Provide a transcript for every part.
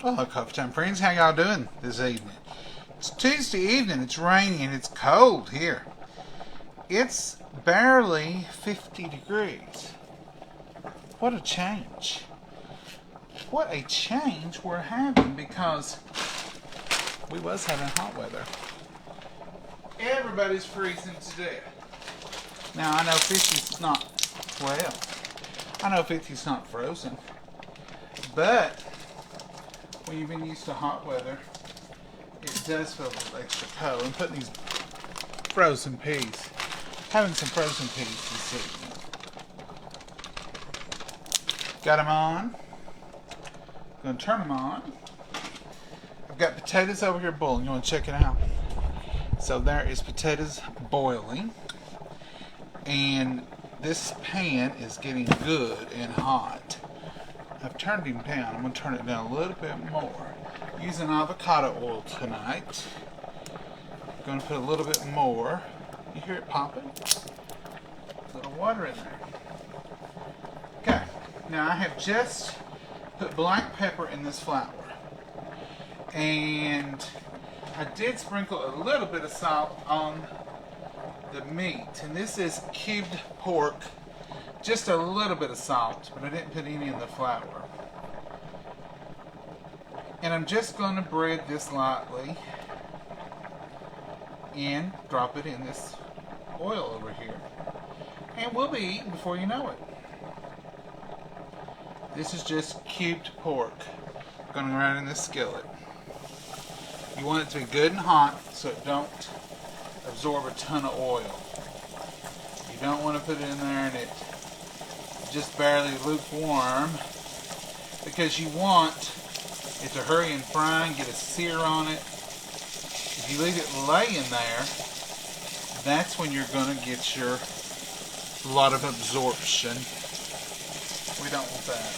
Well, Coffee Time friends, how y'all doing this evening? It's Tuesday evening, it's rainy and it's cold here. It's barely 50 degrees. What a change. What a change we're having, because we was having hot weather. Everybody's freezing to death. Now I know 50's not, well, I know 50's not frozen, but when you've been used to hot weather, it does feel a little extra cold. I'm putting these frozen peas, having some frozen peas this evening. Got them on. Going to turn them on. I've got potatoes over here boiling. You want to check it out? So there is potatoes boiling, and this pan is getting good and hot. I've turned him down. I'm going to turn it down a little bit more. Using avocado oil tonight. I'm going to put a little bit more. You hear it popping? A little water in there. Okay. Now I have just put black pepper in this flour. And I did sprinkle a little bit of salt on the meat. And this is cubed pork. Just a little bit of salt, but I didn't put any in the flour. And I'm just going to bread this lightly and drop it in this oil over here. And we'll be eating before you know it. This is just cubed pork going around in this skillet. You want it to be good and hot so it don't absorb a ton of oil. You don't want to put it in there and it just barely lukewarm, because you want it to hurry and fry and get a sear on it. If you leave it laying there, that's when you're going to get your lot of absorption. We don't want that.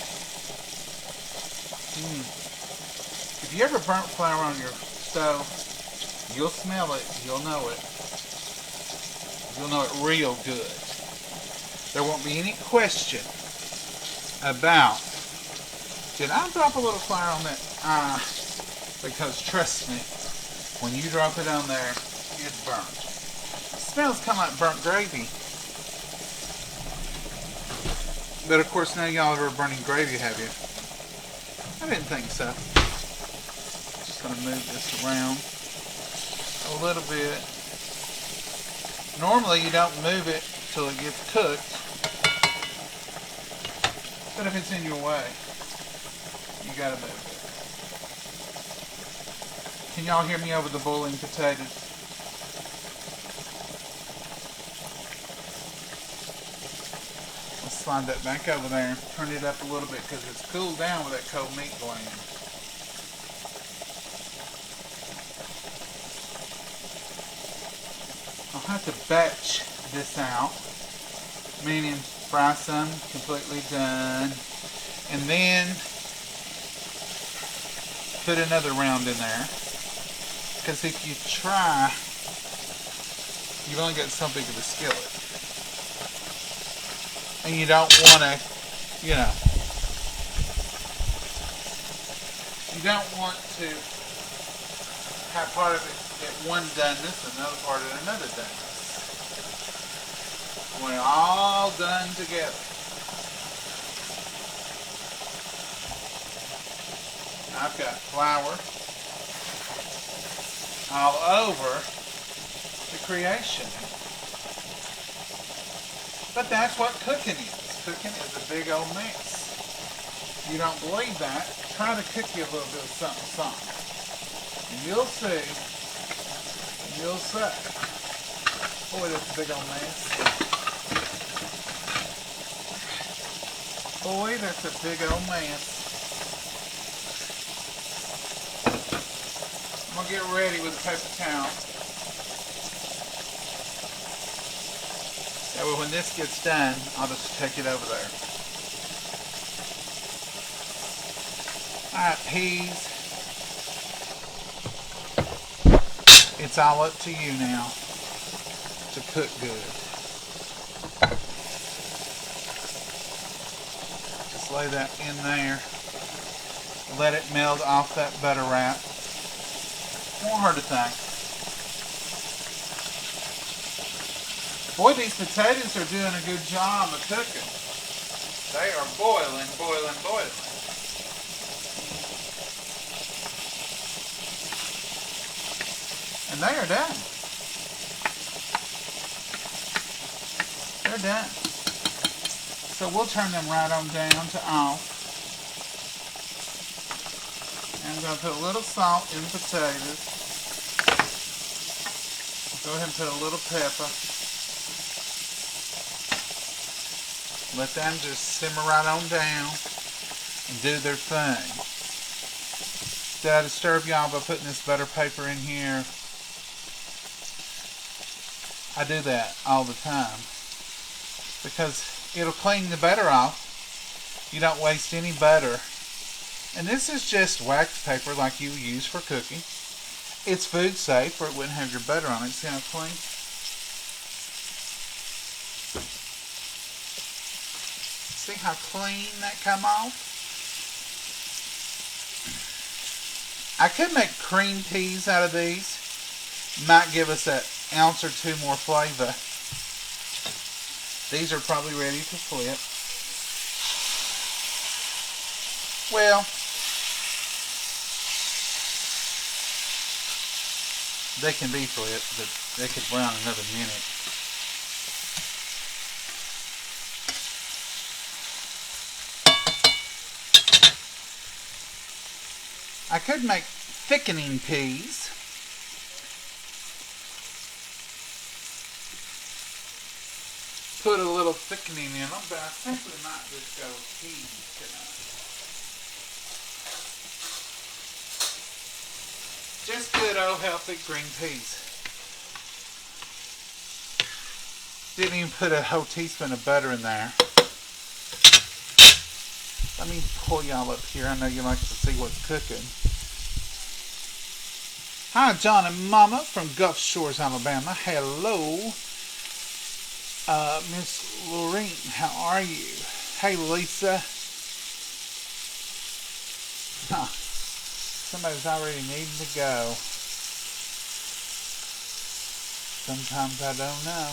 If you ever burnt flour on your stove, you'll smell it, you'll know it. You'll know it real good. There won't be any question about, did I drop a little flour on that? Because trust me, when you drop it on there, it's burnt. It smells kind of like burnt gravy. But of course, now y'all ever burning gravy, have you? I didn't think so. Just going to move this around a little bit. Normally you don't move it till it gets cooked. But if it's in your way, you gotta move it. Can y'all hear me over the boiling potatoes? Let's slide that back over there. Turn it up a little bit because it's cooled down with that cold meat going in. I'll have to batch this out, meaning fry some completely done, and then put another round in there, because if you try, you've only got so big of a skillet, and you don't want to, you don't want to have part of it at one doneness and another part at another doneness. When it's all done together. I've got flour all over the creation. But that's what cooking is. Cooking is a big old mess. You don't believe that? Try to cook you a little bit of something. And you'll see. And you'll say, boy, that's a big old mess. Boy, that's a big old mess. I'm going to get ready with a paper towel. That way when this gets done, I'll just take it over there. Alright, peas. It's all up to you now to cook good. Just lay that in there. Let it melt off that butter wrap. Won't hurt a thing. Boy, these potatoes are doing a good job of cooking. They are boiling, boiling, boiling. And they are done. They're done. So we'll turn them right on down to off. And I'm going to put a little salt in the potatoes. Go ahead and put a little pepper. Let them just simmer right on down and do their thing. Did I disturb y'all by putting this butter paper in here? I do that all the time because it'll clean the butter off. You don't waste any butter. And this is just wax paper like you use for cooking. It's food safe or it wouldn't have your butter on it. See how clean? See how clean that come off? I could make cream peas out of these. Might give us an ounce or two more flavor. These are probably ready to flip. Well, they can be flipped, but they could brown another minute. I could make thickening peas. Put a little thickening in them, but I think we might just go with peas tonight. Just good old healthy green peas. Didn't even put a whole teaspoon of butter in there. Let me pull y'all up here. I know you like to see what's cooking. Hi, John and Mama from Gulf Shores, Alabama. Hello. Miss Lorraine, how are you? Hey, Lisa. Huh. Somebody's already needing to go. Sometimes I don't know.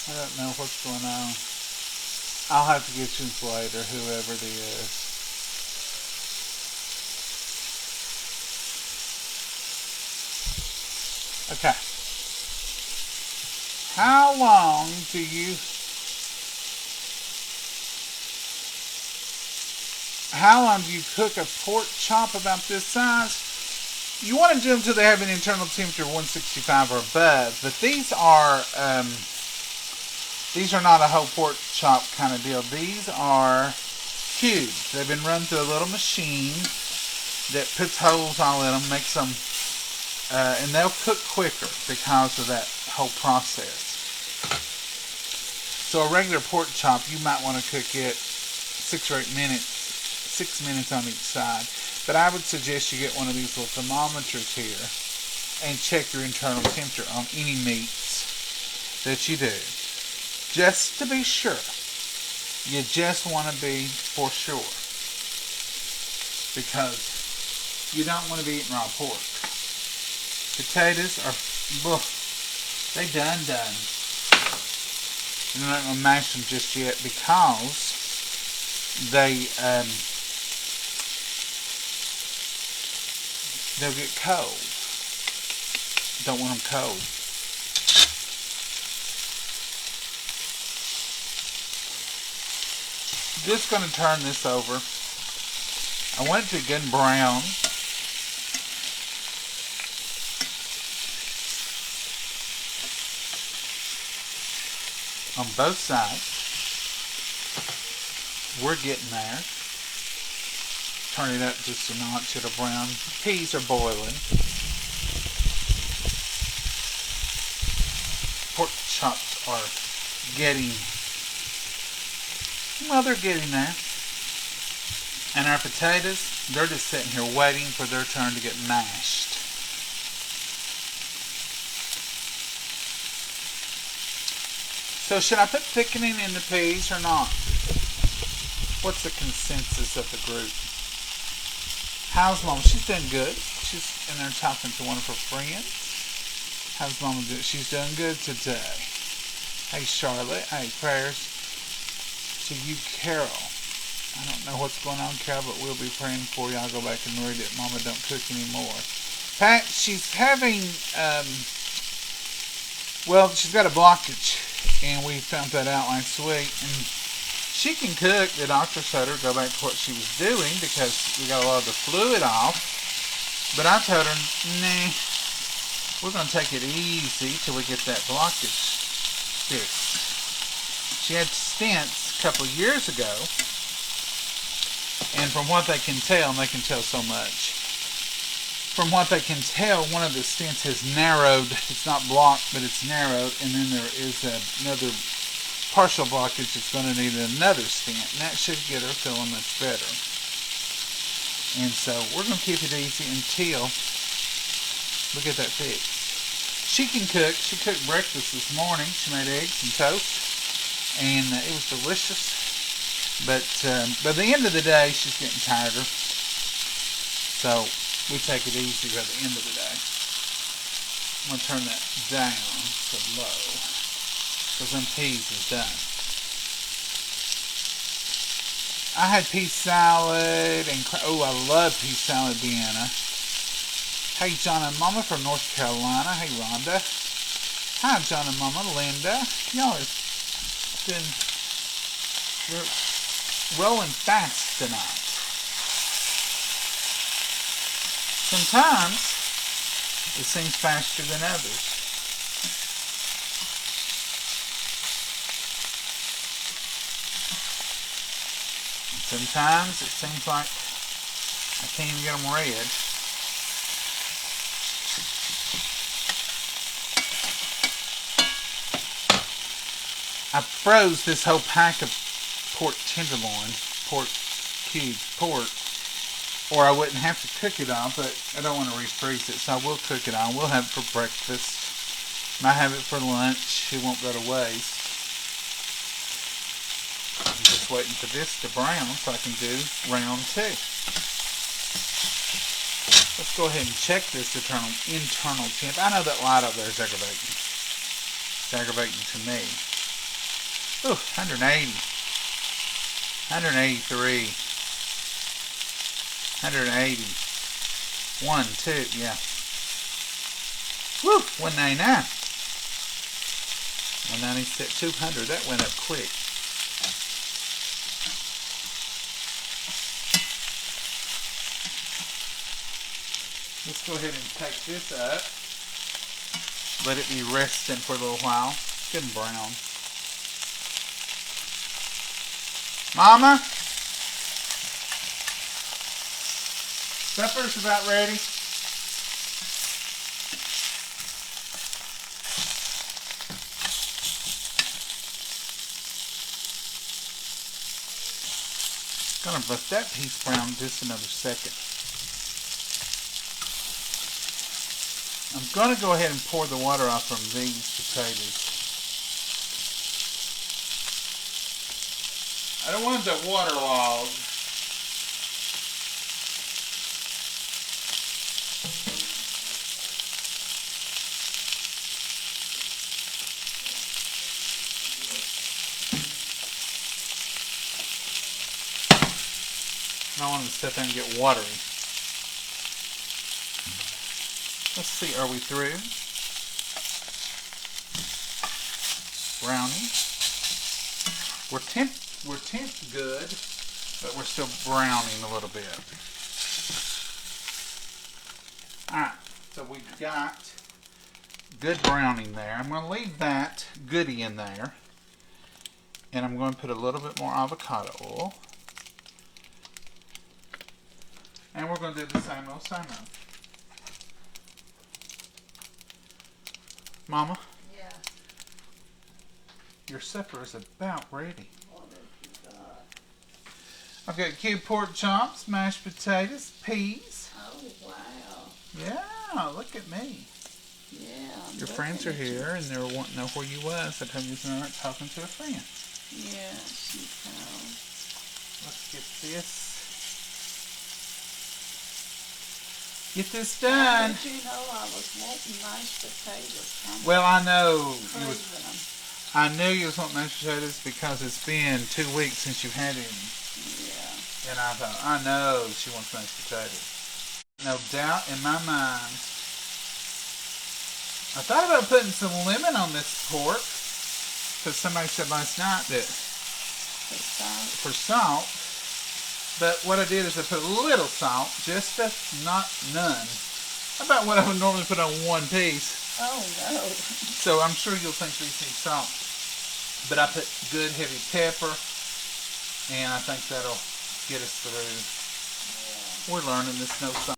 I don't know what's going on. I'll have to get you later, whoever it is. Okay. How long do you cook a pork chop about this size? You want to do them until they have an internal temperature of 165 or above, but these are not a whole pork chop kind of deal. These are cubes. They've been run through a little machine that puts holes all in them, makes them, and they'll cook quicker because of that whole process. So a regular pork chop, you might want to cook it 6 or 8 minutes, 6 minutes on each side. But I would suggest you get one of these little thermometers here and check your internal temperature on any meats that you do. Just to be sure. You just want to be for sure. Because you don't want to be eating raw pork. Potatoes are, they done. And I'm not going to mash them just yet because they'll get cold. Don't want them cold. Just going to turn this over. I want it to get brown. On both sides. We're getting there. Turn it up just a notch, it'll brown. Peas are boiling. Pork chops are getting, well, they're getting there. And our potatoes, they're just sitting here waiting for their turn to get mashed. So should I put thickening in the peas or not? What's the consensus of the group? How's Mama? She's doing good. She's in there talking to one of her friends. How's Mama doing? She's doing good today. Hey, Charlotte. Hey, prayers to you, Carol. I don't know what's going on, Carol, but we'll be praying for you. I'll go back and read it. Mama don't cook anymore. Pat, she's having, well, she's got a blockage, and we found that out last week. And she can cook. The doctor told her go back to what she was doing because we got a lot of the fluid off. But I told her, nah, we're going to take it easy till we get that blockage fixed. She had stents a couple of years ago, and from what they can tell, and they can tell so much, from what they can tell, one of the stents has narrowed. It's not blocked, but it's narrowed, and then there is another partial blockage that's going to need another stent, and that should get her feeling much better. And so we're going to keep it easy until we get that fixed. She can cook. She cooked breakfast this morning. She made eggs and toast, and it was delicious. But by the end of the day, she's getting tireder. So we take it easy by the end of the day. I'm going to turn that down to low, because them peas is done. I had pea salad and oh, I love pea salad, Deanna. Hey, John and Mama from North Carolina. Hey, Rhonda. Hi, John and Mama. Linda. Y'all are been rolling fast tonight. Sometimes it seems faster than others. Sometimes it seems like I can't even get them red. I froze this whole pack of pork tenderloin, pork cubes, pork, or I wouldn't have to cook it all, but I don't want to refreeze it, so I will cook it all. We'll have it for breakfast. Might have it for lunch. It won't go to waste. I'm just waiting for this to brown so I can do round 2. Let's go ahead and check this internal temp. I know that light up there is aggravating. It's aggravating to me. Ooh, 180. 183. 180. 1, 2, yeah. Woo, 199. 196, 200. That went up quick. Let's go ahead and take this up. Let it be resting for a little while. It's getting brown. Mama? Supper's about ready. Gonna let that piece brown just another second. I'm gonna go ahead and pour the water off from these potatoes. I don't want it to waterlog. I don't want it to sit there and get watery. Let's see, are we through? Browning. We're temped good, but we're still browning a little bit. Alright, so we've got good browning there. I'm going to leave that goodie in there. And I'm going to put a little bit more avocado oil. And we're going to do the same old, same old. Mama? Yeah. Your supper is about ready. I've got cube pork chops, mashed potatoes, peas. Oh, wow. Yeah, look at me. Yeah. Your friends are here, and they were wanting to know where you was. I told you you were talking to a friend. Yeah, she called. Let's get this done. Did you know I was wanting mashed potatoes? Well, I know you was. Craving them. I knew you was wanting mashed potatoes because it's been 2 weeks since you've had any. Yeah. And I thought, I know she wants mashed potatoes. No doubt in my mind. I thought about putting some lemon on this pork because somebody said last night that for salt. But what I did is I put a little salt, just not none. About what I would normally put on one piece. Oh no. So I'm sure you'll think these need salt. But I put good heavy pepper, and I think that'll get us through. Yeah. We're learning this no salt.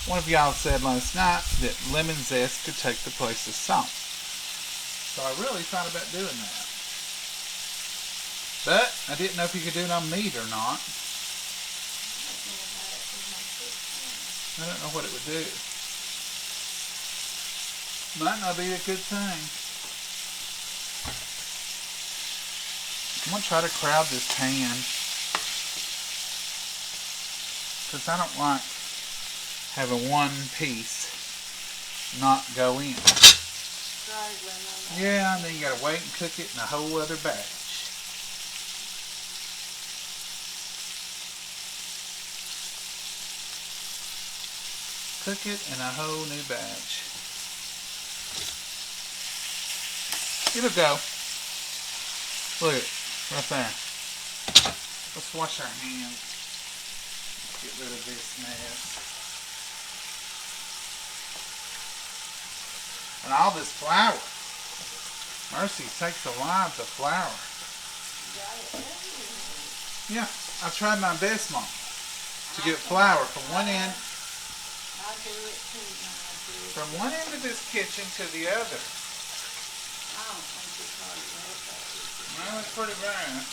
One of y'all said last night that lemon zest could take the place of salt. So I really thought about doing that. But I didn't know if you could do it on meat or not. I don't know what it would do. Might not be a good thing. I'm going to try to crowd this pan. Because I don't like having one piece not go in. Yeah, and then you got to wait and cook it in a whole other batch. Cook it in a whole new batch. It'll go. Look at it, right there. Let's wash our hands. Let's get rid of this mess. And all this flour. Mercy takes a lot of flour. Yeah, I tried my best, Mom, to get flour from one end. From one end of this kitchen to the other. I don't think it's hard to work out. Well, it's pretty bad.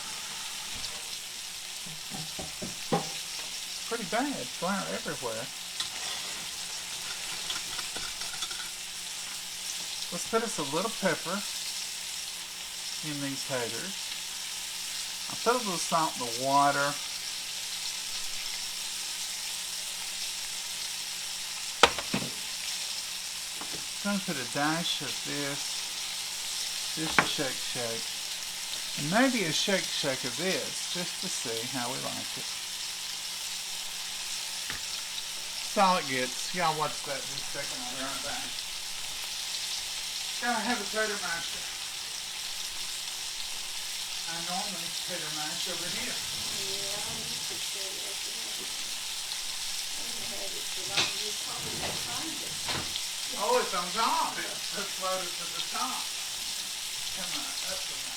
Pretty bad. Flour everywhere. Let's put us a little pepper in these taters. I'll put a little salt in the water. I'm going to put a dash of this. Just a shake. And maybe a shake of this, just to see how we like it. That's all it gets. Y'all watch that just a second. I'll be right back. Gotta have a tater masher. I normally tater mash over here. Yeah, I used to say that. I haven't had it too long. You probably can't find it. Oh, it's on top. It's floated to the top. Come on, up to that.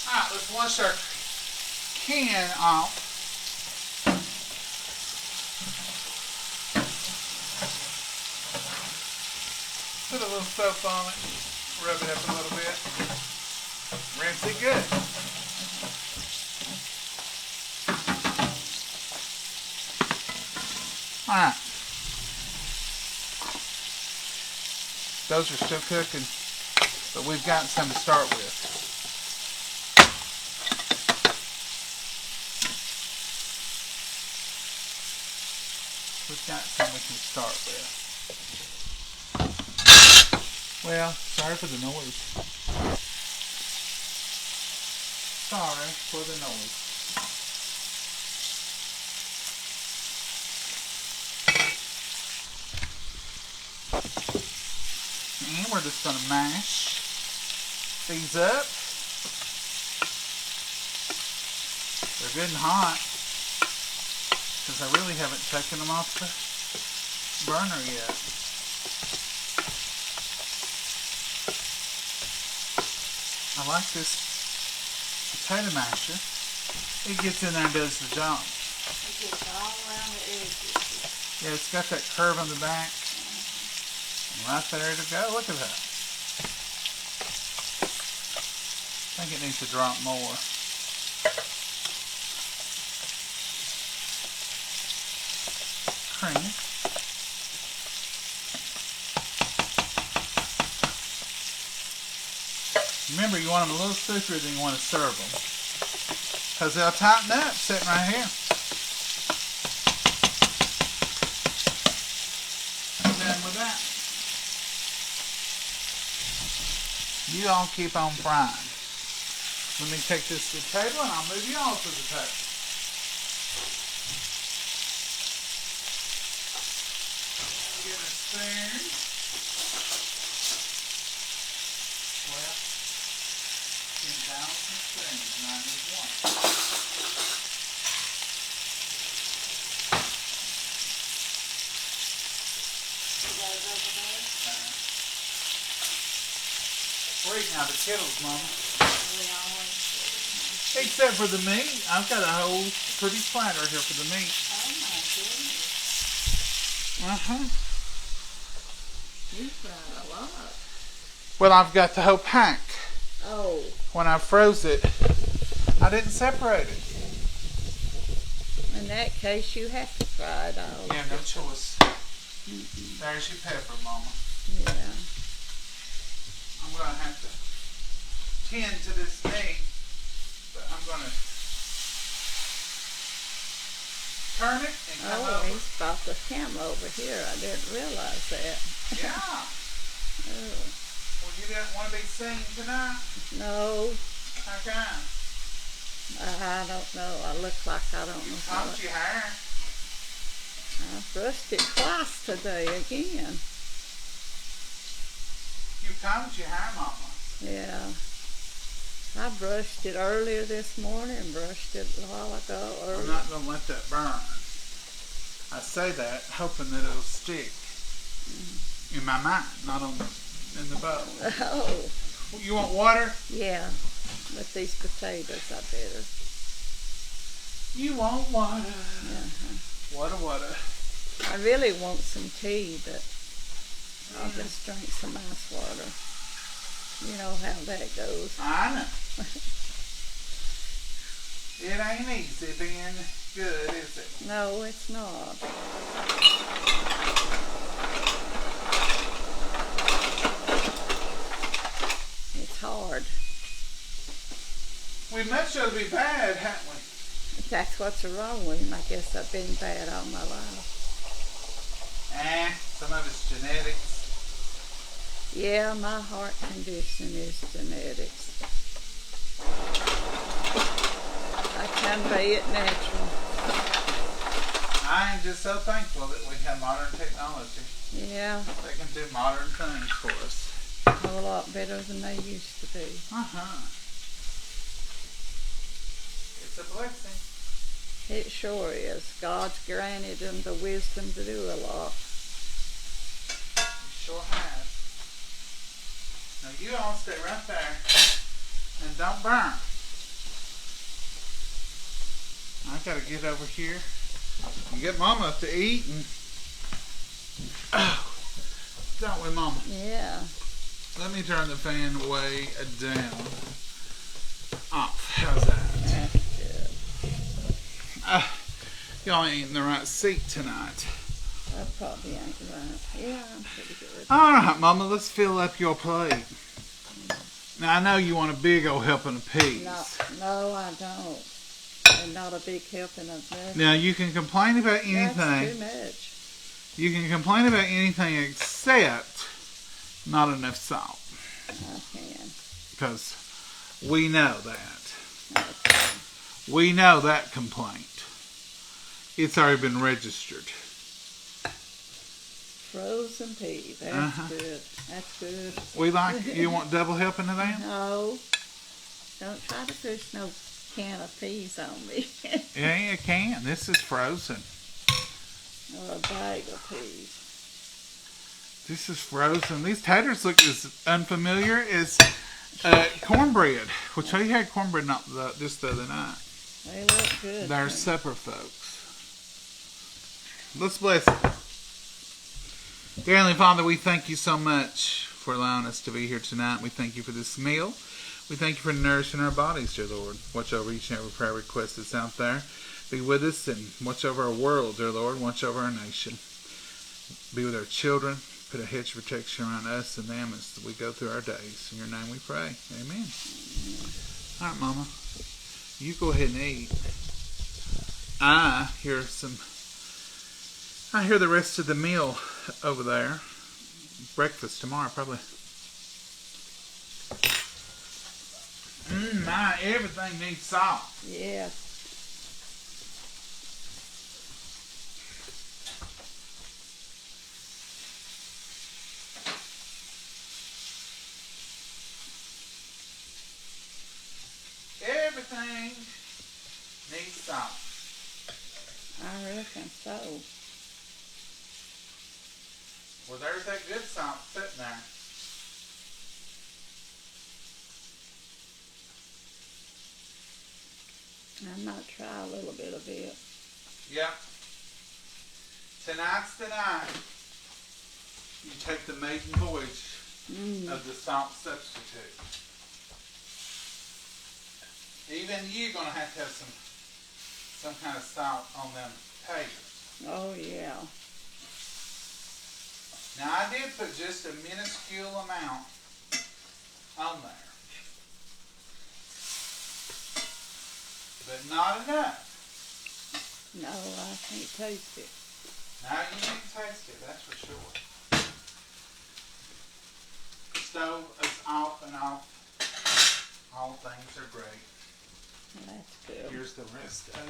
Alright, let's wash our can off. Put a little soap on it. Rub it up a little bit. Rinse it good. Alright. Those are still cooking, but we've got some to start with. We've got some we can start with. Well, sorry for the noise. Sorry for the noise. And we're just going to mash these up. They're good and hot because I really haven't taken them off the burner yet. I like this potato masher. It gets in there and does the job. It gets all around the edges. Yeah, it's got that curve on the back. Right there to go. Look at that. I think it needs to drop more. Cream. Remember, you want them a little stiffer than you want to serve them, because they'll tighten up sitting right here. I'm done with that. You all keep on frying. Let me take this to the table and I'll move you all to the table. Get a spoon. Well, 10,000 spoons, and I need one. You got it over there? We're eating out of kettles, Mama. We always do. Except for the meat. I've got a whole pretty platter here for the meat. Oh my goodness. Uh-huh. You fried a lot. Well, I've got the whole pack. Oh. When I froze it, I didn't separate it. In that case, you have to fry it all. Yeah, no choice. There's your pepper, Mama. Yeah. I'm going to have to tend to this meat, but I'm going to turn it and come over. He's brought the camera over here. I didn't realize that. Yeah. Oh. Well, you didn't want to be seen tonight? No, How come? I don't know. I look like I don't know how. Combed your hair. I brushed it twice today again. You combed your hair, Mama. Yeah. I brushed it earlier this morning and brushed it a while ago. I'm not going to let that burn. I say that hoping that it'll stick in my mind, not in the bowl. Oh, You want water? yeah. With these potatoes, I better. You want water. Uh-huh. Water. I really want some tea, but I'll just drink some ice water. You know how that goes. I know. It ain't easy being good, is it? No, it's not. It's hard. We much ought to be bad, haven't we? That's what's wrong with me. I guess I've been bad all my life. Some of it's genetics. Yeah, my heart condition is genetics. I can be it natural. I am just so thankful that we have modern technology. Yeah, They can do modern things for us. a whole lot better than they used to be. Uh-huh. It's a blessing. It sure is. God's granted them the wisdom to do a lot. It sure has. Now you all stay right there and don't burn. I gotta get over here and get Mama up to eat and don't we, Mama? Yeah. Let me turn the fan way down. Off. How's that? That's good. Y'all ain't in the right seat tonight. I probably ain't right. Yeah, I'm pretty good. All right, Mama, let's fill up your plate. Now, I know you want a big old helping of peas. No, I don't. And not a big helping of nothing. Now, you can complain about That's anything. too much. You can complain about anything except not enough salt. I can. Because we know that. Okay. We know that complaint. It's already been registered. Frozen pea. That's Uh-huh. good. That's good. We like, you want double helping of that? No. Don't try to push no can of peas on me. Yeah, you can. This is frozen. Or a bag of peas. This is frozen. These taters look as unfamiliar as cornbread, which I had cornbread just the other night. They look good. They're supper folks. Let's bless it. Dear Heavenly Father, we thank you so much for allowing us to be here tonight. We thank you for this meal. We thank you for nourishing our bodies, dear Lord. Watch over each and every prayer request that's out there. Be with us and watch over our world, dear Lord. Watch over our nation. Be with our children. Put a hedge of protection around us and them as we go through our days. In your name we pray. Amen. All right, Mama. You go ahead and eat. I hear the rest of the meal over there. Breakfast tomorrow, probably. My, everything needs salt. Yeah. Everything needs salt. I reckon so. Well, there's that good salt sitting there. I might try a little bit of it. Yep. Tonight's the night you take the maiden voyage of the salt substitute. Even you're going to have some kind of salt on them taters. Oh, yeah. Now, I did put just a minuscule amount on there. But not enough. No, I can't taste it. Now you need to taste it, that's for sure. Stove is off and off. All things are great. That's good. Here's the rest of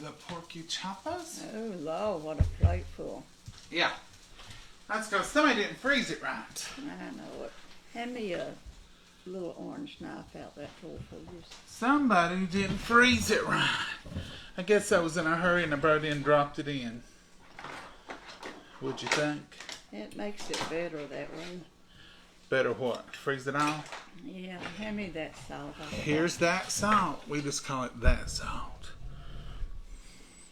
the porky choppers. Oh, Lord, what a plateful. Yeah. That's because somebody didn't freeze it right. I know it. Hand me a little orange knife out that drawer for you. Somebody didn't freeze it right. I guess I was in a hurry and I brought it in and dropped it in. What'd you think? It makes it better that way. Better what? Freeze it all? Yeah, hand me that salt. Here's that salt. We just call it that salt.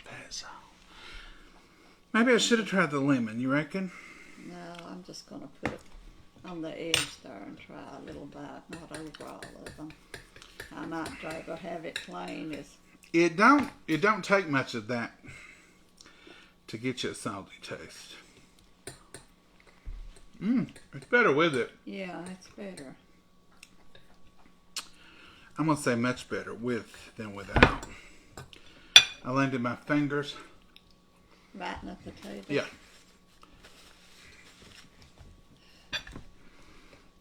That salt. Maybe I should have tried the lemon, you reckon? No, I'm just going to put it on the edge there and try a little bite, not over all of them. I might try to have it plain as... It don't take much of that to get you a salty taste. It's better with it. Yeah, it's better. I'm going to say much better with than without. I landed my fingers. Right in the potato? Yeah.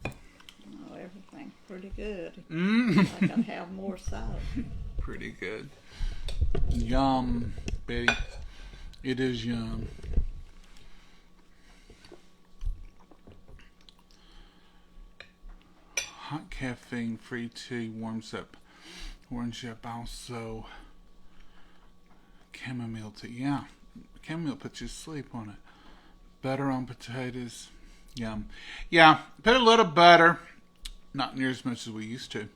Oh, everything's pretty good. Mm. I can have more salt. Pretty good. Yum, Betty. It is yum. Hot caffeine-free tea warms you up also. Chamomile tea. Yeah. Chamomile puts you to sleep on it. Butter on potatoes. Yum. Yeah. Put a little butter. Not near as much as we used to.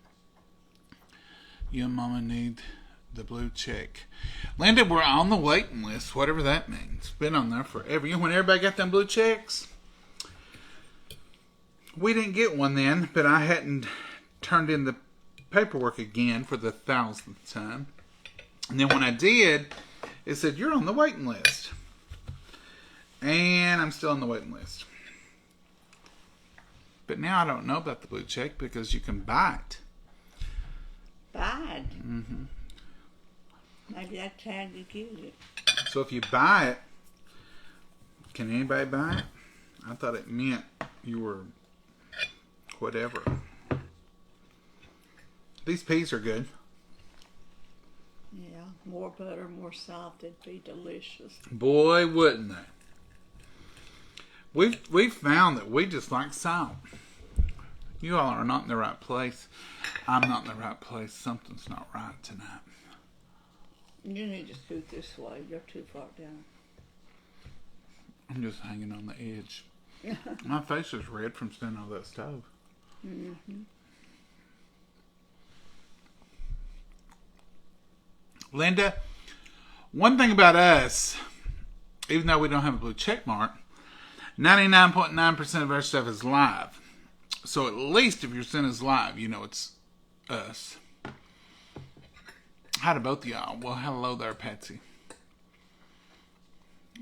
You and Mama need the blue check. Linda, we're on the waiting list, whatever that means. Been on there forever. You know when everybody got them blue checks? We didn't get one then, but I hadn't turned in the paperwork again for the 1,000th time. And then when I did, it said, you're on the waiting list. And I'm still on the waiting list. But now I don't know about the blue check because you can buy it. Buy it? Mm-hmm. Maybe that's how you get it. So if you buy it, can anybody buy it? I thought it meant you were whatever. These peas are good. Yeah, more butter, more salt, it'd be delicious. Boy, wouldn't they? We've found that we just like salt. You all are not in the right place. I'm not in the right place. Something's not right tonight. You need to scoot this way. You're too far down. I'm just hanging on the edge. My face is red from standing on that stove. Mm-hmm. Linda, one thing about us, even though we don't have a blue check mark, 99.9% of our stuff is live. So at least if you're sent us live, you know it's us. Hi to both of y'all. Well, hello there, Patsy.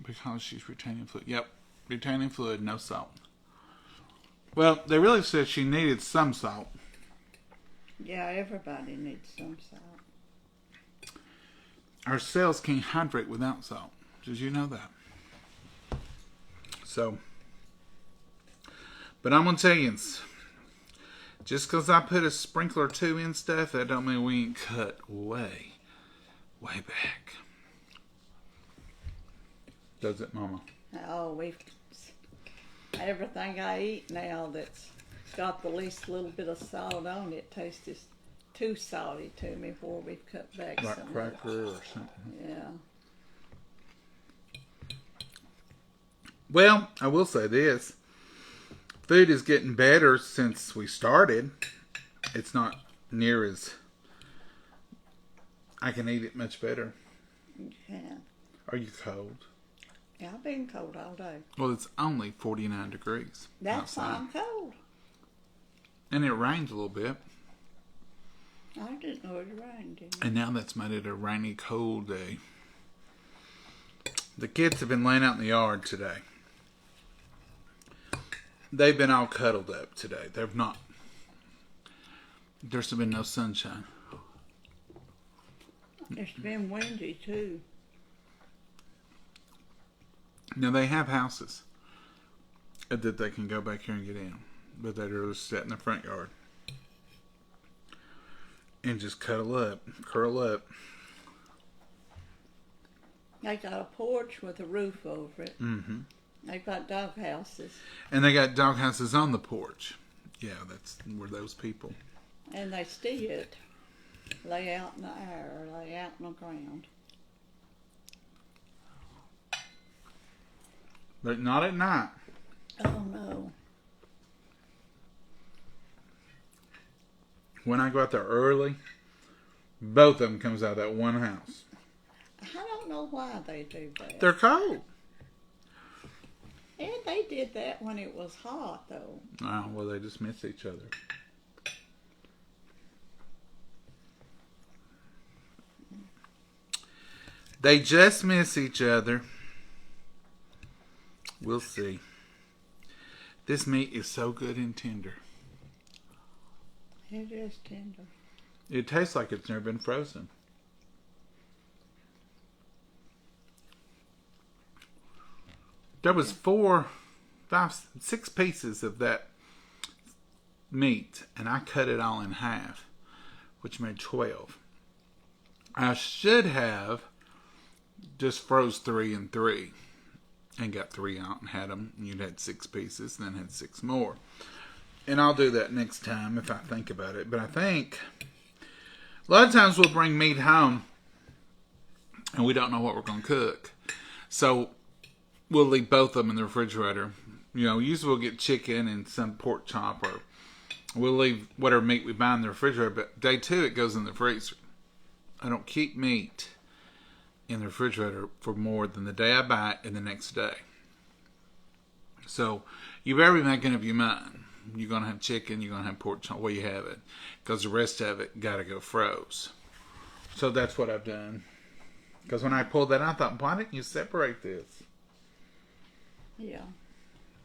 Because she's retaining fluid. Yep, retaining fluid, no salt. Well, they really said she needed some salt. Yeah, everybody needs some salt. Our cells can't hydrate without salt. Did you know that? So, but I'm going to tell you, just because I put a sprinkler or two in stuff, that don't mean we ain't cut way back. Does it, Mama? Oh, everything I eat now that's got the least little bit of salt on it tastes too salty to me before we've cut back Like some. cracker or something. Yeah. Well, I will say this. Food is getting better since we started. It's not near as... I can eat it much better. You can. Are you cold? Yeah, I've been cold all day. Well, it's only 49 degrees That's why outside. I'm cold. And it rained a little bit. I didn't know it rained. And now that's made it a rainy, cold day. The kids have been laying out in the yard today. They've been all cuddled up today. They've not... There's been no sunshine. It's been windy too. Now, they have houses that they can go back here and get in. But they're just sit in the front yard. And just curl up. They got a porch with a roof over it. Mm-hmm. They've got dog houses. And they got dog houses on the porch. Yeah, that's where those people. And they still lay out in the air or lay out in the ground. But not at night. Oh no. When I go out there early, both of them comes out of that one house. I don't know why they do that. They're cold. And they did that when it was hot though. Oh, well, they just miss each other. They just miss each other. We'll see. This meat is so good and tender. It is tender. It tastes like it's never been frozen. There was 4, 5, 6 pieces of that meat, and I cut it all in half, which made 12. I should have just froze 3 and 3 and got 3 out and had them. You'd had 6 pieces and then had 6 more. And I'll do that next time if I think about it. But I think a lot of times we'll bring meat home and we don't know what we're going to cook. So we'll leave both of them in the refrigerator. You know, usually we'll get chicken and some pork chop, or we'll leave whatever meat we buy in the refrigerator. But day 2, it goes in the freezer. I don't keep meat in the refrigerator for more than the day I buy it and the next day. So you better be making up your mind. You're going to have chicken, you're going to have pork chop, where you have it. Because the rest of it got to go froze. So that's what I've done. Because when I pulled that out, I thought, why didn't you separate this? Yeah.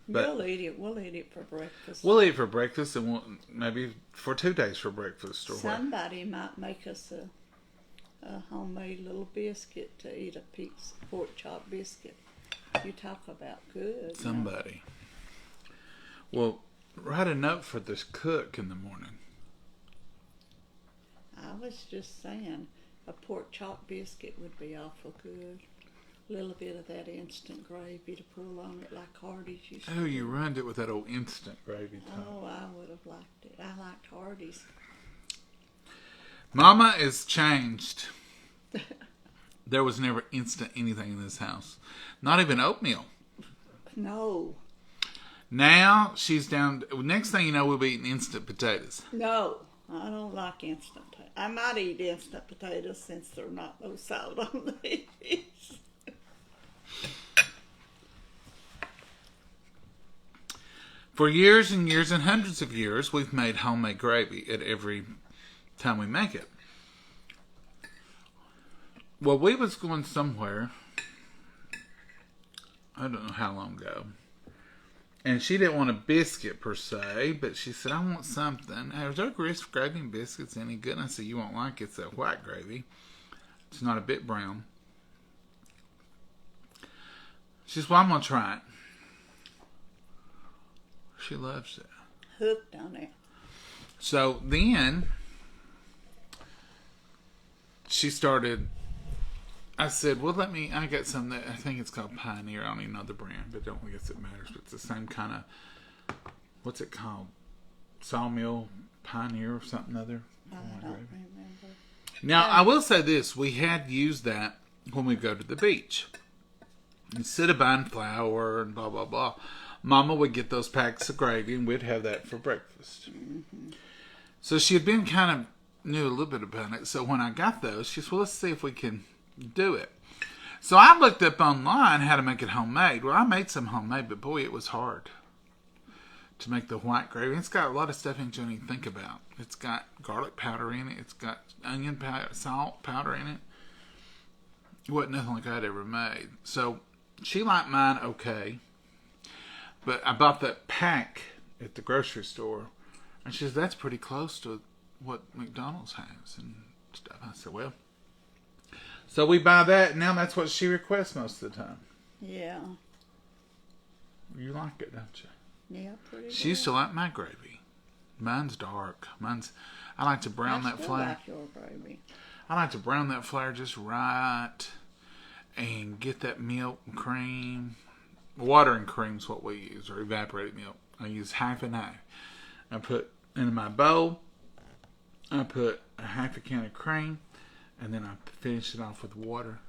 But we'll eat it. We'll eat it for breakfast. We'll eat it for breakfast, and maybe for 2 days for breakfast. Or somebody might make us a homemade little biscuit to eat, a piece pork chop biscuit. You talk about good. Somebody. Well, write a note for this cook in the morning. I was just saying, a pork chop biscuit would be awful good. A little bit of that instant gravy to pull on it like Hardee's used to. Oh, you ruined it with that old instant gravy type. Oh, I would have liked it. I liked Hardee's. Mama is changed. There was never instant anything in this house. Not even oatmeal. No. Now she's down. Next thing you know, we'll be eating instant potatoes. No, I don't like instant potatoes. I might eat instant potatoes since they're not no salt on these. For years and years and hundreds of years, we've made homemade gravy at every time we make it. Well, we was going somewhere, I don't know how long ago, and she didn't want a biscuit per se, but she said, I want something. Is there gravy and biscuits any good? And I said, you won't like it. It's that white gravy. It's not a bit brown. She says, well, I'm going to try it. She loves it. Hooked on it. So then she started, I said, well, I got some that I think it's called Pioneer. I don't even know the brand, but I don't guess it matters. But it's the same kind of, what's it called? Sawmill Pioneer or something other. I don't remember. Now, I will say this. We had used that when we go to the beach. Instead of buying flour and blah, blah, blah, Mama would get those packs of gravy and we'd have that for breakfast. Mm-hmm. So she had been kind of knew a little bit about it. So when I got those, she said, well, let's see if we can do it. So I looked up online how to make it homemade. Well, I made some homemade, but boy, it was hard to make the white gravy. It's got a lot of stuff in it you don't even think about. It's got garlic powder in it. It's got onion powder, salt powder in it. It wasn't nothing like I'd ever made. So she liked mine okay. But I bought that pack at the grocery store. And she says, that's pretty close to what McDonald's has and stuff. I said, well. So we buy that. And now that's what she requests most of the time. Yeah. You like it, don't you? Yeah, pretty She used to like my gravy. Mine's dark. I like to brown that flour. I like your gravy. I like to brown that flour just right. And get that milk and cream. Water and cream is what we use, or evaporated milk. I use half and half. I put in my bowl, I put a half a can of cream, and then I finish it off with water,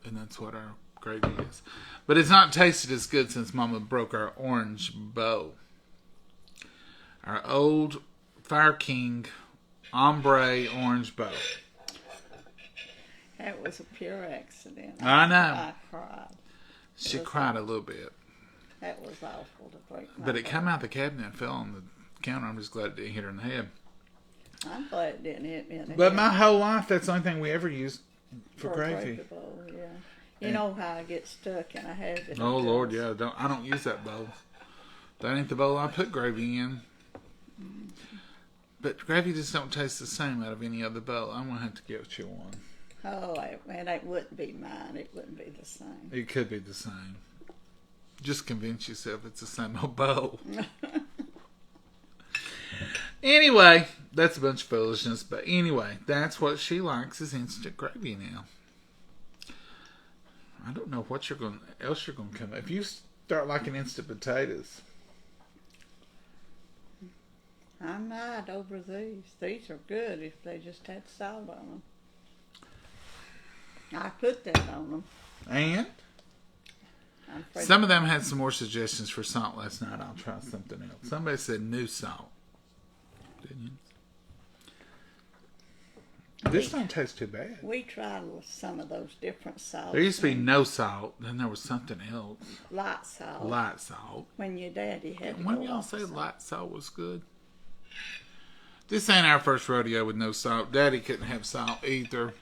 and that's what our gravy is. But it's not tasted as good since Mama broke our orange bowl. Our old Fire King ombre orange bowl. That was a pure accident. I know. I cried. She cried a little bit. That was awful to break my But it came bowl. out the cabinet and fell on the counter. I'm just glad it didn't hit her in the head. I'm glad it didn't hit me in the But head. my whole life, that's the only thing we ever used for a gravy. bowl, yeah. You know how I get stuck and I have it. Oh Lord, yeah. I don't use that bowl. That ain't the bowl I put gravy in. But gravy just don't taste the same out of any other bowl. I'm gonna have to get you one. Oh, man, that wouldn't be mine. It wouldn't be the same. It could be the same. Just convince yourself it's the same old bowl. Anyway, that's a bunch of foolishness. But anyway, that's what she likes is instant gravy now. I don't know what else you're gonna come up. If you start liking instant potatoes, I might over these. These are good if they just had salt on them. I put that on them. and some of them had some more suggestions for salt last night. I'll try something else. Somebody said new salt. Didn't you? This don't taste too bad. We tried some of those different salts. There used to be no salt. Then there was something else. light salt. Light salt. When your daddy had. When y'all say light salt was good? This ain't our first rodeo with no salt. Daddy couldn't have salt either.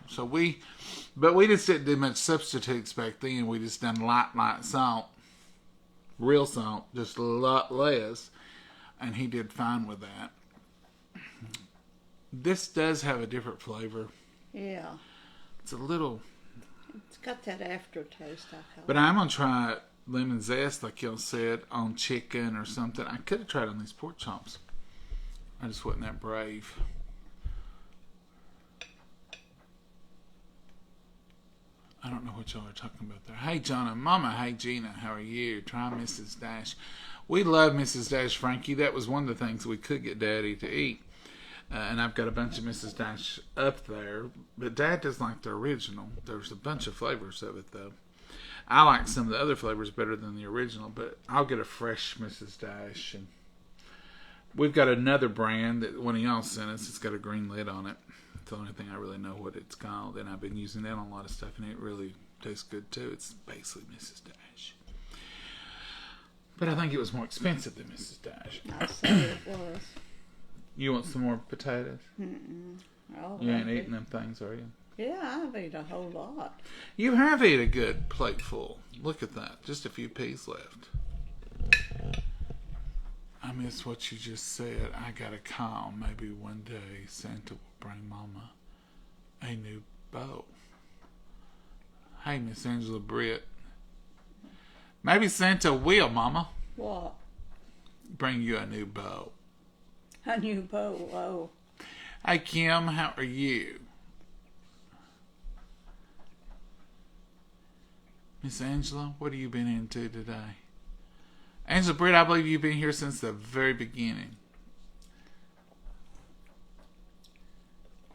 But we just didn't do much substitutes back then. We just done light salt. Real salt. Just a lot less. And he did fine with that. This does have a different flavor. Yeah. It's a little... It's got that aftertaste, I call But I'm going to try lemon zest, like y'all said, on chicken or something. I could have tried on these pork chops. I just wasn't that brave. I don't know what y'all are talking about there. Hey, John and Mama. Hey, Gina. How are you? Try Mrs. Dash. We love Mrs. Dash, Frankie. That was one of the things we could get Daddy to eat. And I've got a bunch of Mrs. Dash up there. But Dad does like the original. There's a bunch of flavors of it, though. I like some of the other flavors better than the original. But I'll get a fresh Mrs. Dash. And we've got another brand that one of y'all sent us. It's got a green lid on it. It's the only thing I really know what it's called. And I've been using that on a lot of stuff. And it really tastes good, too. It's basically Mrs. Dash. But I think it was more expensive than Mrs. Dash. I say it was. You want some more potatoes? Mm-mm. Oh, You ain't eating them things, are you? Yeah, I've eaten a whole lot. You have ate a good plate full. Look at that. Just a few peas left. I miss what you just said. I got a call. Maybe one day Santa will bring Mama a new bow. Hey, Miss Angela Britt. Maybe Santa will, Mama, What? bring you a new bow. A new bow. Oh. Hey, Kim, how are you? Miss Angela, what have you been into today? Angela Britt, I believe you've been here since the very beginning.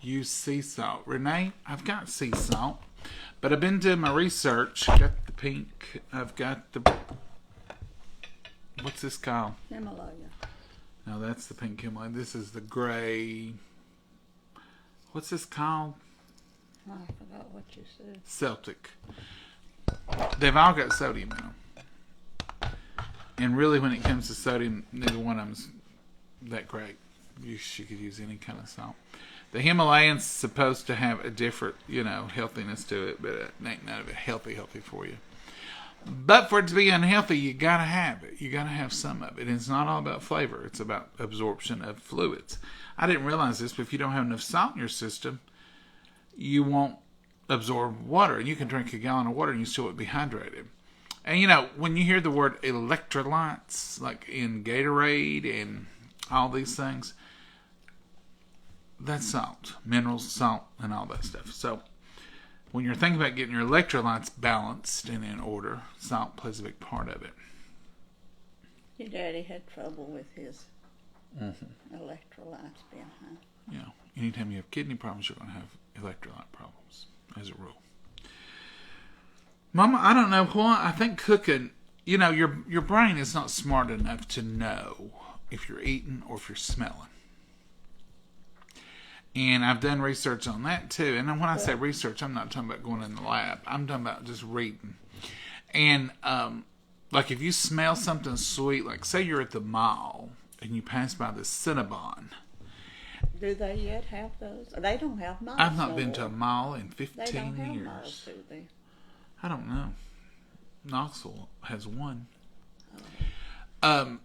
Use sea salt. Renee, I've got sea salt, but I've been doing my research. Got the pink. I've got the... What's this called? Himalaya. No, that's the pink Himalaya. This is the gray... What's this called? I forgot what you said. Celtic. They've all got sodium in them. And really, when it comes to sodium, neither one of them's that great. You could use any kind of salt. The Himalayan's supposed to have a different, healthiness to it, but it ain't none of it healthy for you. But for it to be unhealthy, you gotta have it. You gotta have some of it. And it's not all about flavor. It's about absorption of fluids. I didn't realize this, but if you don't have enough salt in your system, you won't absorb water. And you can drink a gallon of water and you still won't be hydrated. And when you hear the word electrolytes, like in Gatorade and all these things, that's salt, minerals, salt, and all that stuff. So when you're thinking about getting your electrolytes balanced and in order, salt plays a big part of it. Your daddy had trouble with his electrolytes being high. Yeah. Anytime you have kidney problems, you're going to have electrolyte problems, as a rule. Mama, I don't know why. I think cooking, your brain is not smart enough to know if you're eating or if you're smelling. And I've done research on that too. And when I say research, I'm not talking about going in the lab. I'm talking about just reading. And like if you smell something sweet, like say you're at the mall and you pass by the Cinnabon. Do they yet have those? They don't have malls. I've not been to a mall in 15 they don't have years. Malls, do they? I don't know. Knoxville has one. Oh.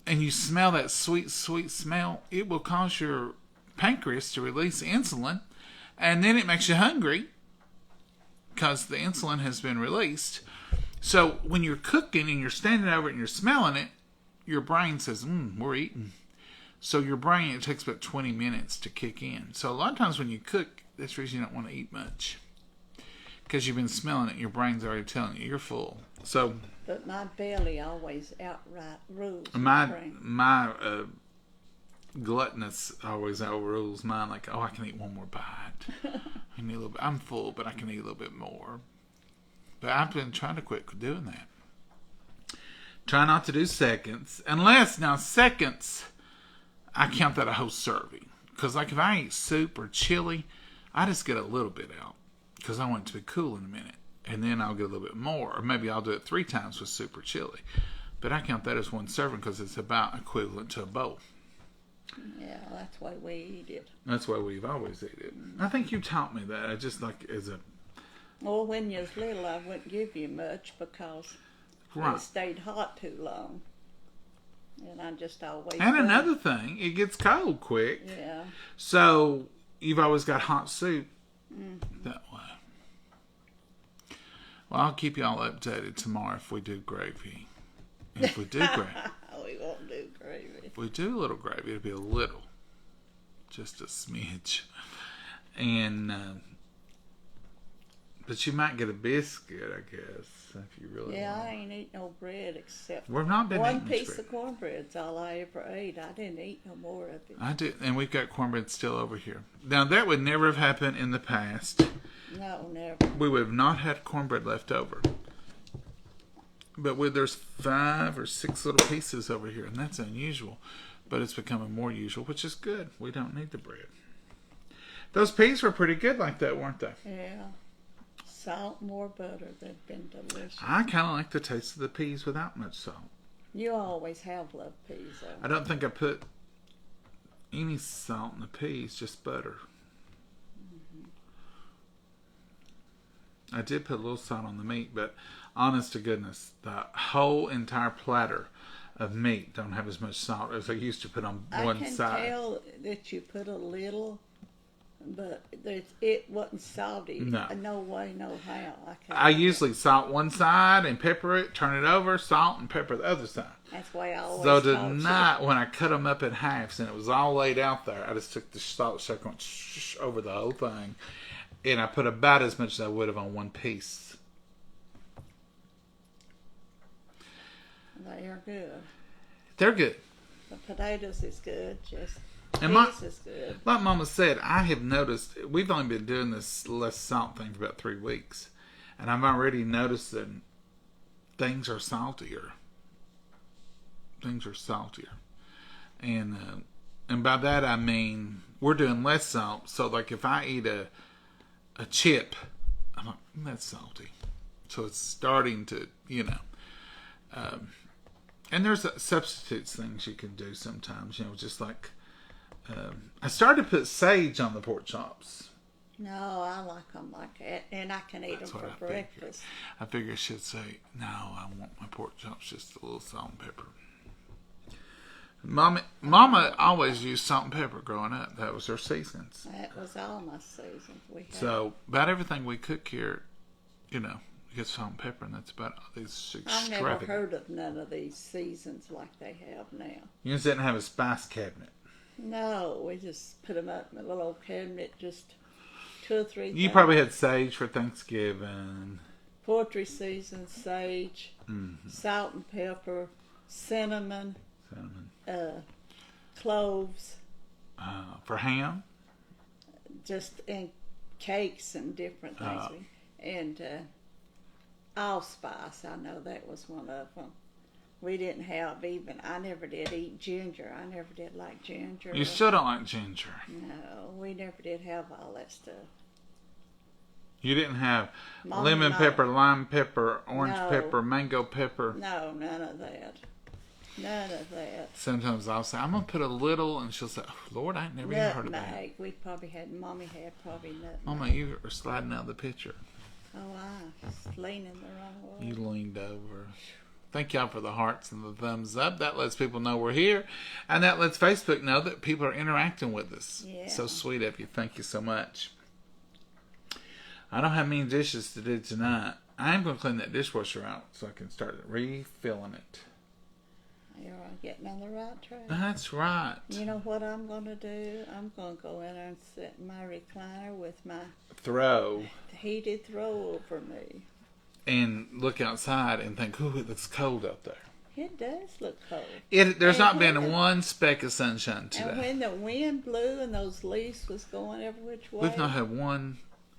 And you smell that sweet, sweet smell, it will cause your pancreas to release insulin, and then it makes you hungry because the insulin has been released. So when you're cooking and you're standing over it and you're smelling it, your brain says, we're eating. So your brain, it takes about 20 minutes to kick in. So a lot of times when you cook, that's the reason you don't want to eat much. Because you've been smelling it, your brain's already telling you you're full. So, but my belly always outright rules. My gluttonous always overrules mine. Like, I can eat one more bite. I need a little bit. I'm full, but I can eat a little bit more. But I've been trying to quit doing that. Try not to do seconds, unless now seconds, I count that a whole serving. Because like if I eat soup or chili, I just get a little bit out. Because I want it to be cool in a minute. And then I'll get a little bit more. Or maybe I'll do it 3 times with soup or chili. But I count that as one serving because it's about equivalent to a bowl. Yeah, that's why we eat it. That's why we've always eat it. I think you taught me that. I just like as a... Well, when you was little, I wouldn't give you much because it stayed hot too long. And I just always... And another thing, it gets cold quick. Yeah. So you've always got hot soup that way. Well, I'll keep y'all updated tomorrow if we do gravy. And if we do gravy... We won't do gravy. If we do a little gravy, it'll be a little. Just a smidge. And... but you might get a biscuit, I guess, if you really want. I ain't eat no bread except We've not been one eating piece bread. of cornbread's all I ever ate. I didn't eat no more of it. I did, and we've got cornbread still over here. Now, that would never have happened in the past. No, never. We would have not had cornbread left over. But there's 5 or 6 little pieces over here, and that's unusual. But it's becoming more usual, which is good. We don't need the bread. Those peas were pretty good like that, weren't they? Yeah. salt, more butter. They've been delicious. I kind of like the taste of the peas without much salt. You always have loved peas, though. I don't think I put any salt in the peas, just butter. I did put a little salt on the meat, but honest to goodness, the whole entire platter of meat don't have as much salt as I used to put on one side. I can tell that you put a little, but it wasn't salty. No. No way, no how. I usually salt one side and pepper it, turn it over, salt and pepper the other side. That's why I always So taught you. tonight, when I cut them up in halves and it was all laid out there, I just took the salt shaker and went over the whole thing. And I put about as much as I would have on one piece. They are good. They're good. The potatoes is good. Just And peas is good. like Mama said, I have noticed, we've only been doing this less salt thing for about 3 weeks. And I've already noticed that things are saltier. Things are saltier. And by that I mean, we're doing less salt. So like if I eat a chip, I'm like, that's salty. So it's starting to, and there's substitutes things you can do sometimes, just like, I started to put sage on the pork chops. No, I like them like that, and I can eat them for breakfast. I figure I should say, no, I want my pork chops just a little salt and pepper. Mama always used salt and pepper growing up. That was her seasons. That was all my seasons we had. So about everything we cook here, you get salt and pepper, and that's about these I've extravagant. never heard of none of these seasons like they have now. You just didn't have a spice cabinet. No, we just put them up in a little old cabinet, just 2 or 3 You things. probably had sage for Thanksgiving. Poultry season, sage, salt and pepper, cinnamon, cloves, For ham? just in cakes and different things. And allspice, I know that was one of them. We didn't have I never did eat ginger. I never did like ginger. You still don't like ginger. No, we never did have all that stuff. You didn't have Mom lemon and I- pepper, lime pepper, orange No. pepper, mango pepper. No, none of that. None of that. Sometimes I'll say, I'm going to put a little, and she'll say, oh, Lord, I ain't never even heard of that. Nutmeg. We probably had, Mommy had probably nutmeg. Mama, you are sliding out of the picture. Oh, I was leaning the wrong way. You leaned over. Thank y'all for the hearts and the thumbs up. That lets people know we're here. And that lets Facebook know that people are interacting with us. Yeah. So sweet of you. Thank you so much. I don't have many dishes to do tonight. I am going to clean that dishwasher out so I can start refilling it. You're getting on the right track. That's right. You know what I'm going to do? I'm going to go in there and sit in my recliner with my heated throw over me. And look outside and think, ooh, it looks cold out there. It does look cold. There's not been one speck of sunshine today. And when the wind blew and those leaves was going every which way. We've not had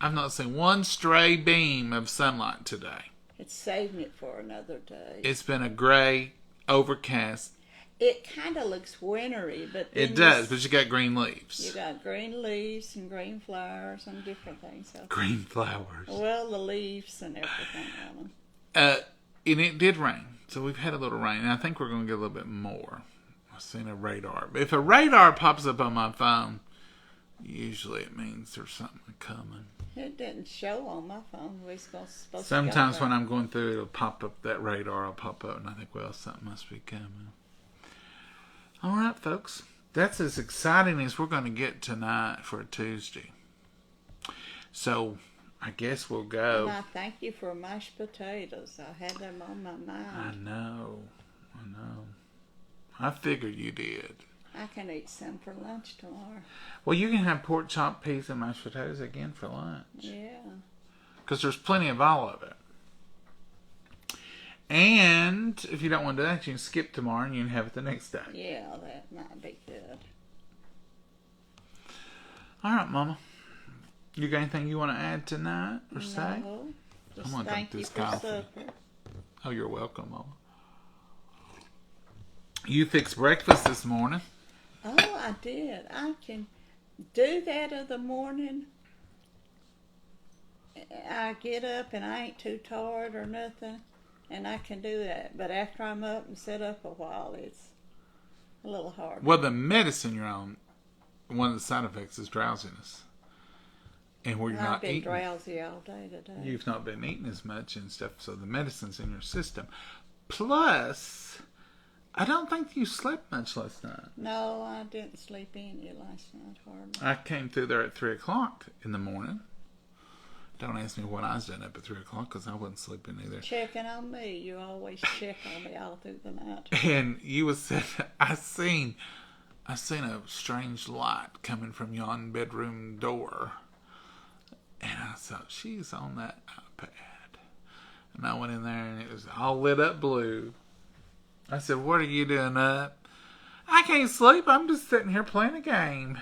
I've not seen one stray beam of sunlight today. It's saving it for another day. It's been a gray, overcast. It kind of looks wintry, but then It does, but you got green leaves. You got green leaves and green flowers and different things. So. Green flowers. Well, the leaves and everything on them. And it did rain, so we've had a little rain, and I think we're going to get a little bit more. I've seen a radar. If a radar pops up on my phone, usually it means there's something coming. It didn't show on my phone. We was supposed Sometimes to go when I'm going through, it'll pop up, that radar will pop up, and I think, well, something must be coming. All right, folks. That's as exciting as we're going to get tonight for a Tuesday. So, I guess we'll go. And I thank you for mashed potatoes. I had them on my mind. I know. I figured you did. I can eat some for lunch tomorrow. Well, you can have pork chop, peas, and mashed potatoes again for lunch. Yeah. Because there's plenty of all of it. And if you don't want to do that, you can skip tomorrow and you can have it the next day. Yeah, that might be good. All right, Mama. You got anything you want to add tonight or say? No. Just I'm gonna thank drink you this for coffee. supper. Oh, you're welcome, Mama. You fixed breakfast this morning. Oh, I did. I can do that of the morning I get up and I ain't too tired or nothing, and I can do that. But after I'm up and sit up a while, it's a little hard. Well, the medicine you're on, one of the side effects is drowsiness. And where you're I've not been eating. drowsy all day today. You've not been eating as much and stuff, so the medicine's in your system. Plus, I don't think you slept much last night. No, I didn't sleep any last night hardly. I came through there at 3 o'clock in the morning. Don't ask me what I was doing up at 3 o'clock because I wasn't sleeping either. Checking on me. You always check on me all through the night. And you was said, I seen a strange light coming from yon bedroom door. And I thought, she's on that iPad. And I went in there and it was all lit up blue. I said, what are you doing up? I can't sleep. I'm just sitting here playing a game.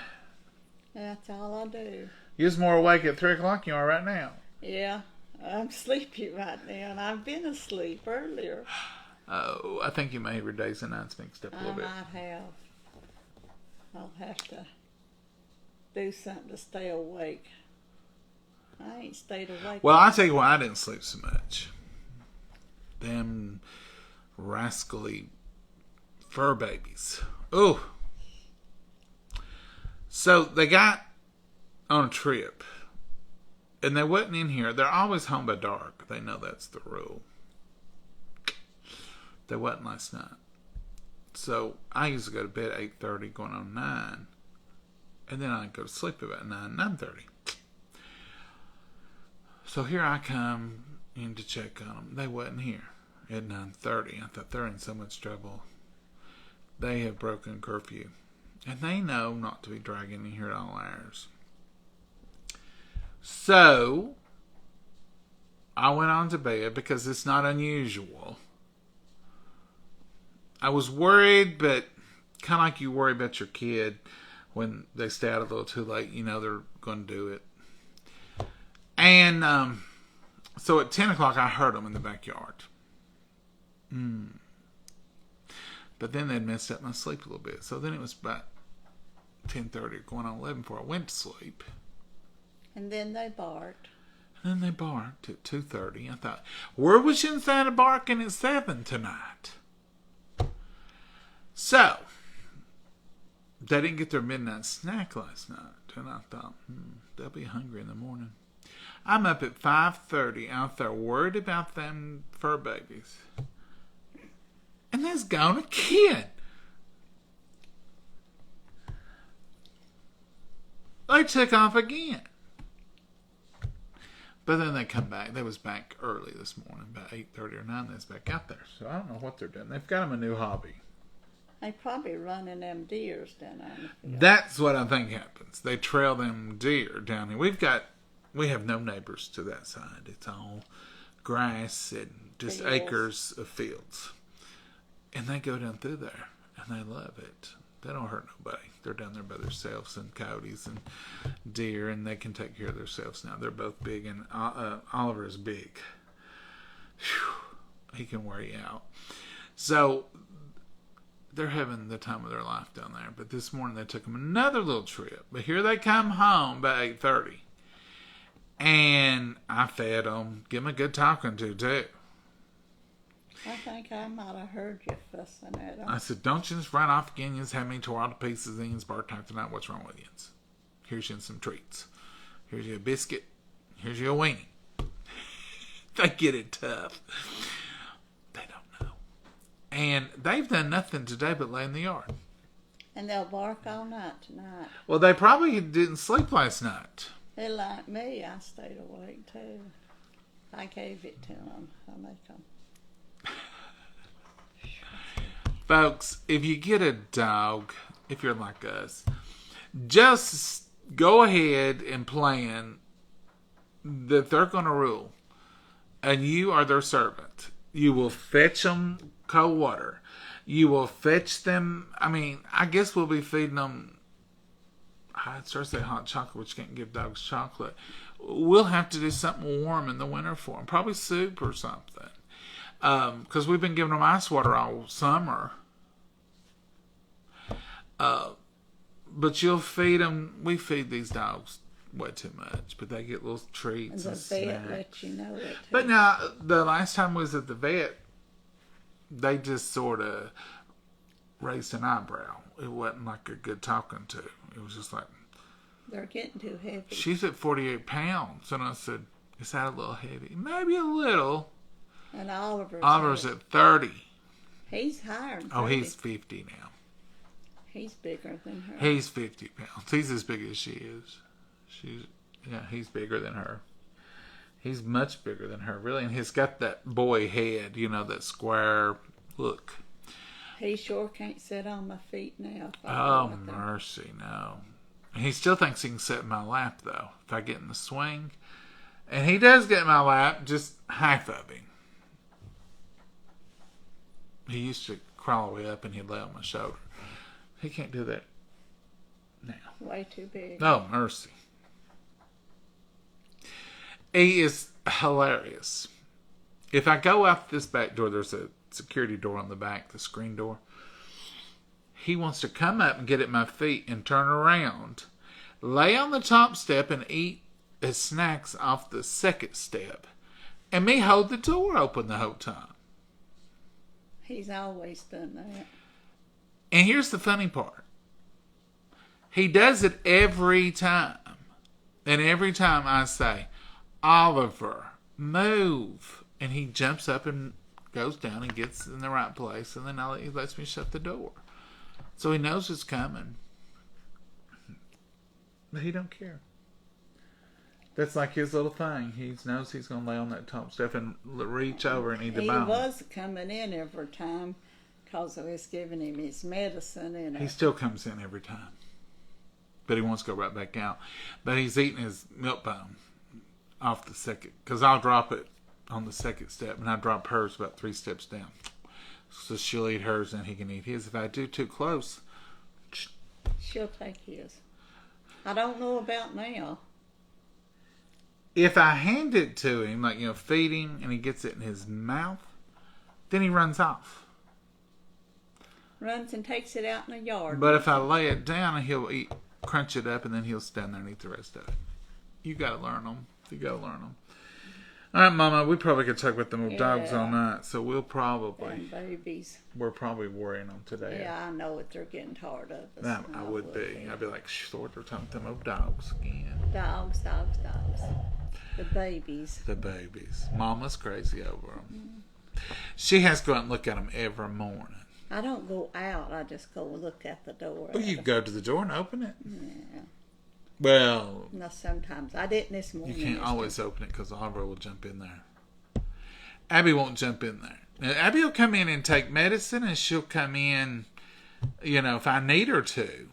That's all I do. You was more awake at 3 o'clock than you are right now. Yeah, I'm sleepy right now, and I've been asleep earlier. Oh, I think you may have your days and nights mixed up a little bit. I might have. I'll have to do something to stay awake. I ain't stayed awake. Well, I'll tell you why I didn't sleep so much. Them rascally fur babies. Oh. So they got on a trip. And they wasn't in here. They're always home by dark. They know that's the rule. They wasn't last night. So I used to go to bed at 8:30, going on 9. And then I'd go to sleep about 9:30. So here I come in to check on them. They wasn't here at 9:30. I thought they're in so much trouble. They have broken curfew. And they know not to be dragging in here at all hours. So I went on to bed because it's not unusual. I was worried, but kind of like you worry about your kid when they stay out a little too late. You know they're going to do it. And so at 10 o'clock, I heard them in the backyard. But then they'd messed up my sleep a little bit. So then it was about 10:30, going on 11 before I went to sleep. And then they barked. And then they barked at 2:30. I thought, where was you inside of barking at 7 tonight? So, they didn't get their midnight snack last night. And I thought, they'll be hungry in the morning. I'm up at 5:30 out there worried about them fur babies. And there's gone a kid. They took off again. But then they come back. They was back early this morning, about 8:30 or 9. They was back out there. So I don't know what they're doing. They've got them a new hobby. They probably running them deers down there in the field. That's what I think happens. They trail them deer down here. We have no neighbors to that side. It's all grass and just Fields. acres of fields. And they go down through there, and they love it. They don't hurt nobody. They're down there by themselves, and coyotes and deer, and they can take care of themselves now. They're both big, and Oliver is big. Whew, he can wear you out. So they're having the time of their life down there. But this morning they took them another little trip. But here they come home by 8:30. And I fed them. Give them a good talking to, too. I think I might have heard you fussing at them. I said, don't you just run off again. You just have me tore all to pieces and bark time tonight. What's wrong with you? Here's you some treats. Here's you a biscuit. Here's you a weenie. They get it tough. They don't know. And they've done nothing today but lay in the yard. And they'll bark all night tonight. Well, they probably didn't sleep last night. They're like me. I stayed awake, too. I gave it to them. I make them. Folks, if you get a dog, if you're like us, just go ahead and plan that they're going to rule. And you are their servant. You will fetch them cold water. You will fetch them, I guess we'll be feeding them, I'd start to say hot chocolate, which you can't give dogs chocolate. We'll have to do something warm in the winter for them. Probably soup or something. Because we've been giving them ice water all summer. But you'll feed them. We feed these dogs way too much. But they get little treats And and the vet snacks. lets you know it too. But now, the last time we was at the vet, they just sort of raised an eyebrow. It wasn't like a good talking to. It was just like, They're getting too heavy. she's at 48 pounds. And I said, is that a little heavy? Maybe a little. And Oliver's at 30. He's higher than 30. Oh, he's 50 now. He's bigger than her. He's 50 pounds. He's as big as she is. He's bigger than her. He's much bigger than her, really. And he's got that boy head, that square look. He sure can't sit on my feet now. Oh, mercy, no. He still thinks he can sit in my lap, though, if I get in the swing. And he does get in my lap, just half of him. He used to crawl way up and he'd lay on my shoulder. He can't do that now. Way too big. Oh, mercy. He is hilarious. If I go out this back door, there's a security door on the back, the screen door. He wants to come up and get at my feet and turn around, lay on the top step and eat his snacks off the second step, and me hold the door open the whole time. He's always done that. And here's the funny part. He does it every time. And every time I say, Oliver, move. And he jumps up and goes down and gets in the right place. And then he lets me shut the door. So he knows it's coming. But he don't care. That's like his little thing. He knows he's going to lay on that top step and reach over and eat the bone. He was coming in every time because I was giving him his medicine. And he still comes in every time. But he wants to go right back out. But he's eating his milk bone off the second. Because I'll drop it on the second step. And I drop hers about 3 steps down. So she'll eat hers and he can eat his. If I do too close, she'll take his. I don't know about now. If I hand it to him, like, feed him, and he gets it in his mouth, then he runs off. Runs and takes it out in the yard. But if I lay it down, he'll crunch it up, and then he'll stand there and eat the rest of it. You got to learn them. You got to learn them. All right, Mama, we probably could talk about them dogs all night, so we'll probably... And babies. We're probably worrying them today. Yeah, I know it. They're getting tired of us. That I would be. I'd be like, Lord, they're talking to them dogs again. Dogs. The babies. The babies. Mama's crazy over them. She has to go out and look at them every morning. I don't go out. I just go look at the door. Well, you go to the door and open it. Yeah. Well, No, sometimes. I didn't this morning. you can't always open it because Oliver will jump in there. Abby won't jump in there. Now, Abby will come in and take medicine, and she'll come in, if I need her to.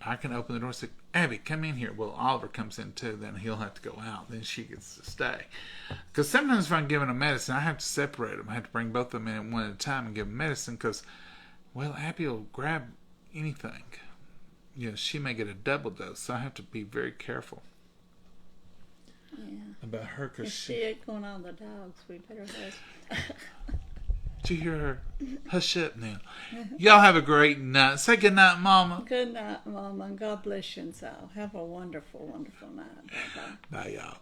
I can open the door and say, Abby, come in here. Well, Oliver comes in too. Then he'll have to go out. Then she gets to stay. Because sometimes if I'm giving them medicine, I have to separate them. I have to bring both of them in one at a time and give them medicine because, Abby will grab anything. She may get a double dose. So I have to be very careful about her. If she ain't going on the dogs, we better have... Did you hear her? Hush up now. Y'all have a great night. Say good night, Mama. Good night, Mama, and God bless you and so. Have a wonderful, wonderful night. Bye-bye. Bye, y'all.